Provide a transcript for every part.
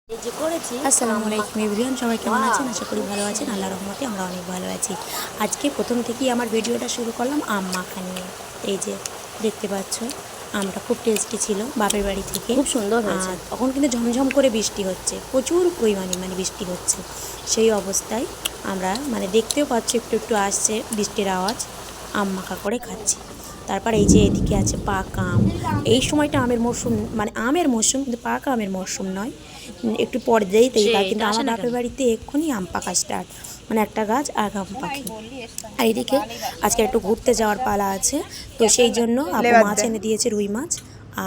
আসসালামু আলাইকুম এভরিওয়ান, সবাই কেমন আছেন? আশা করি ভালো আছেন। আল্লাহর রহমতে আমরা অনেক ভালো আছি। আজকে প্রথম থেকেই আমার ভিডিওটা শুরু করলাম আম মাখা নিয়ে। এই যে দেখতে পাচ্ছ, আমটা খুব টেস্টি ছিল বাপের বাড়ি থেকে, খুব সুন্দর হয়েছে। তখন কিন্তু ঝমঝম করে বৃষ্টি হচ্ছে, প্রচুর পরিমাণে বৃষ্টি হচ্ছে। সেই অবস্থায় আমরা দেখতেও পাচ্ছি একটু একটু আসছে বৃষ্টির আওয়াজ, আম মাখা করে খাচ্ছি। তারপর এই যে এদিকে আছে পাকা আম। এই সময়টা আমের মরশুম, আমের মরশুম, কিন্তু পাকা আমের মরশুম নয়, একটু পরে যেতেই তা, কিন্তু আমার বাপের বাড়িতে এক্ষুনি আম পাকা স্টার্ট, একটা গাছ আর আম পাখি। আর এদিকে আজকে একটু ঘুরতে যাওয়ার পালা আছে, তো সেই জন্য আপু মাছ এনে দিয়েছে, রুই মাছ।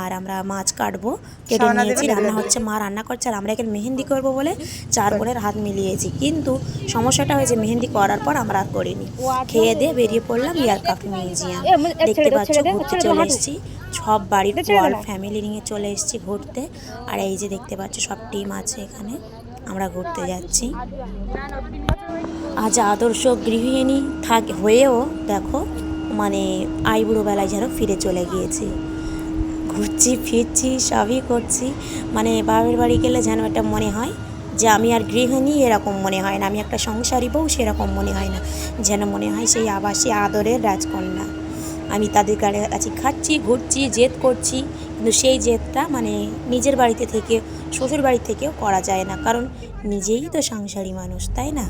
আর আমরা মাছ কাটবো, কেটে নিয়েছি, রান্না হচ্ছে, মা রান্না করছে, আর আমরা এখানে মেহেন্দি করবো বলে 4 বোনের হাত মিলিয়েছি। কিন্তু সমস্যাটা হয়েছে, মেহেন্দি করার পর আমরা আর করিনি। খেয়ে দিয়ে বেরিয়ে পড়লাম এয়ারক্রাফট মিউজিয়াম। দেখতে পাচ্ছ ঘুরতে চলে এসেছি, সব বাড়ির ওয়াল ফ্যামিলি নিয়ে চলে এসেছি ঘুরতে। আর এই যে দেখতে পাচ্ছ সব টিম আছে এখানে, আমরা ঘুরতে যাচ্ছি। আজ আদর্শ গৃহিণী হয়েও দেখো আইবুড়ো বেলায় যেন ফিরে চলে গিয়েছি। ঘুরছি ফিরছি সবই করছি, বাপের বাড়ি গেলে যেন একটা মনে হয় যে আমি আর গৃহিণী, এরকম মনে হয় না। আমি একটা সংসারী বউ, সেরকম মনে হয় না। যেন মনে হয় সেই আবাসী আদরের রাজকন্যা। আমি তাদের কাছে খাচ্ছি, ঘুরছি, জেদ করছি, কিন্তু সেই জেদটা নিজের বাড়িতে থেকে, শ্বশুর বাড়ি থেকেও করা যায় না, কারণ নিজেই তো সংসারী মানুষ, তাই না?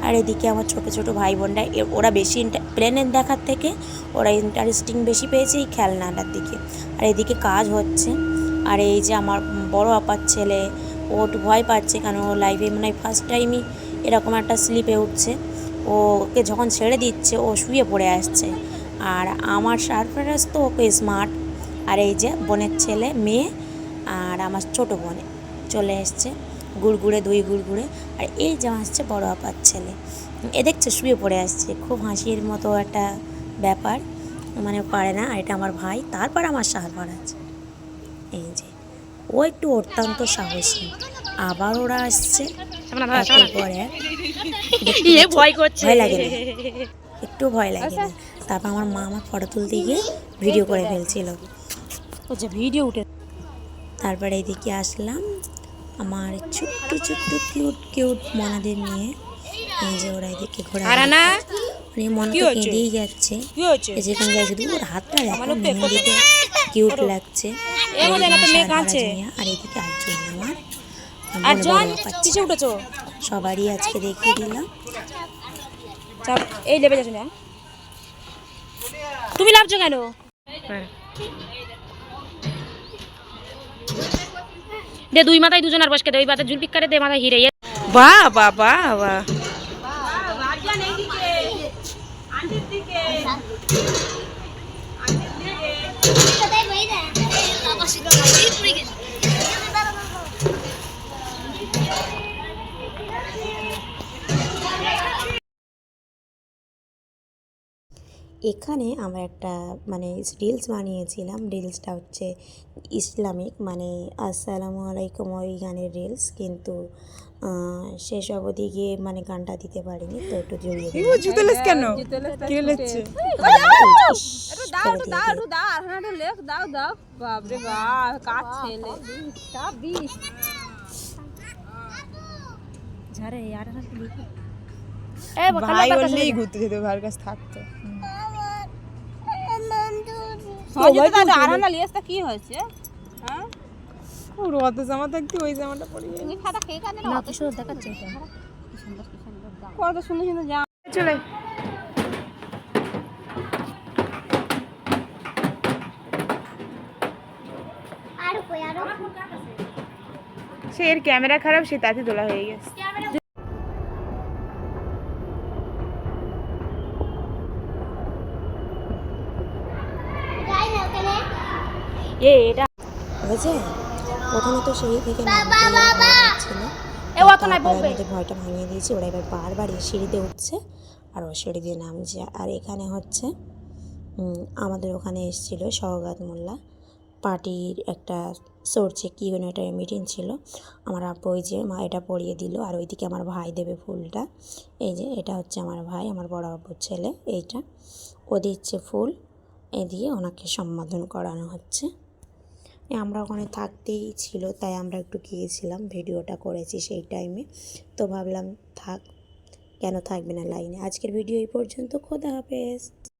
আর এদিকে আমার ছোট ছোট ভাই বোনরা, ওরা বেশি প্লেনের দেখার থেকে ওরা ইন্টারেস্টিং বেশি পেয়েছে এই খেলনাটার দিকে। আর এদিকে কাজ হচ্ছে। আর এই যে আমার বড় আপার ছেলে, ও একটু ভয় পাচ্ছে, কারণ ও লাইফে ফার্স্ট টাইমই এরকম একটা স্লিপে উঠছে। ওকে যখন ছেড়ে দিচ্ছে ও শুয়ে পড়ে আসছে। আর আমার সারপ্রাইজ তো ওকে স্মার্ট। আর এই যে বোনের ছেলে, মেয়ে, আর আমার ছোট বোন চলে এসছে গুড়গুড়ে, দুই গুড়গুড়ে। আর এই যে আসছে বড় আপার ছেলে, এ দেখছে শুয়ে পড়ে আসছে, খুব হাসির মতো একটা ব্যাপার, পারে না। আর এটা আমার ভাই, তারপর আমার সারপ্রাইজ। এই যে ও একটু অত্যন্ত সাহসী। আবার ওরা আসছে একের পর এক, ভয় লাগে না, একটু ভয় লাগে না। তারপর আমার মা আমার ফটো তুলতে গিয়ে ভিডিও করে ফেলছিল, ভিডিও উঠে। তারপরে এদিকে আসলাম আমার ছোট্ট ছোট্ট কিউট কিউট মনাদের নিয়ে। এই যে ওরা এদিকে ঘোরা, মন তো কেঁদেই যাচ্ছে, যেখানে যাই শুধু ওর হাতটা দেখো, মেহেন্দিতে কিউট লাগছে। আর এদিকে আর সবারই আজকে দেখিয়ে দিলাম। এই লেবে যাচ্ছে না, তুমি লাভছো কেন? দে দুই মাথায় দুজন আর বসকে দে, ওই মাথায় ঝুলপিক করে দে, মাথায় হিরে। বাহ বাহ বাহ বাহ। এখানে আমরা একটা রিলস বানিয়েছিলাম। রিলসটা হচ্ছে ইসলামিক, আসসালামু আলাইকুম ওই গানের রিলস, কিন্তু সেসব ওদিকে গানটা দিতে পারিনি, তো একটু জড়িয়ে ভাই বললেই ঘুরতে যেতে, ভাইয়ের কাছে থাকতো। কি হয়েছে? রত জামা থাকতে ওই জামাটা পরে দেখাচ্ছে, কত সুন্দর সুন্দর জামা। চলে সে এর ক্যামেরা খারাপ, সে তাতে তোলা হয়ে গেছে। এটা হয়েছে। প্রথমে তো সেই থেকে মধ্যে ভয়টা ভাঙিয়ে দিয়েছি। ওরা এবার বারবার সিঁড়িতে উঠছে আর ও সিঁড়ি দিয়ে নামছে। আর এখানে হচ্ছে আমাদের ওখানে এসেছিল সওগাত মোল্লা, পার্টির একটা সরছে কি হলো, একটা মিটিং ছিল। আমার আব্বু ওই যে মা এটা পরিয়ে দিল। আর ওইদিকে আমার ভাই দেবে ফুলটা। এই যে এটা হচ্ছে আমার ভাই, আমার বড় আব্বুর ছেলে, এইটা ও দিচ্ছে ফুল, এ দিয়ে ওনাকে সম্বোধন করানো হচ্ছে। আমরা ওখানে থাকতেই ছিল, তাই আমরা একটু গিয়েছিলাম, ভিডিওটা করেছি সেই টাইমে। তো ভাবলাম থাক, কেন থাকবে না লাইনে। আজকের ভিডিও এই পর্যন্ত। খোদা হাফেজ।